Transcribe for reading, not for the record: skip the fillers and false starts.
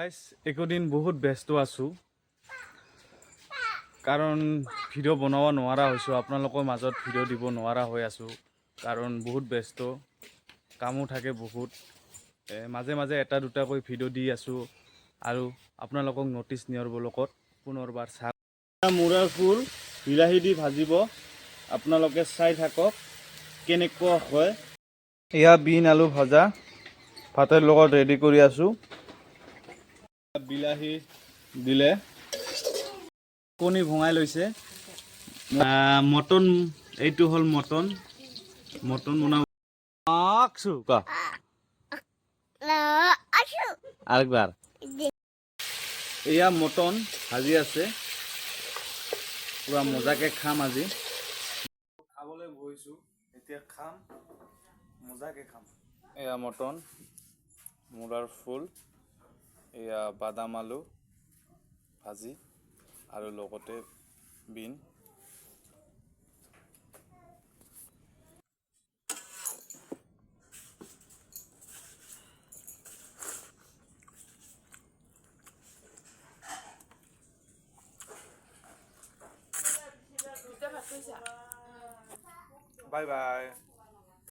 একদিন বহুত ব্যস্ত আছোঁ কাৰণ ভিডিঅ' বনাব নোৱাৰা হৈছোঁ আপোনালোকৰ মাজত ভিডিঅ' দিব নোৱাৰা হৈ আছোঁ কাৰণ বহুত ব্যস্ত কামো থাকে বহুত মাজে মাজে এটা দুটাকৈ ভিডিঅ' দি আছোঁ আৰু আপোনালোকক নটিচ নিয়ৰ ব্লকত পুনৰবাৰ চাওক মূৰাৰ ফুল বিলাহী দি ভাজিব আপোনালোকে চাই থাকক কেনেকুৱা হয় এয়া বিন আলু ভাজা ভাতৰ লগত ৰেডি কৰি আছোঁ বিলাহী দিলে কণী ভঙাই লৈছে মটন এইটো হ'ল মটন বনাব আরেকবার এয়া মটন ভাজি আছে পুরা মজাকে খাম আজি খাবলৈ বহিছোঁ এতিয়া খাম মজাকে খাম এয়া মটন মূলাৰ ফুল এয়া বাদাম আলু ভাজি আৰু লগতে বিন বাই বাই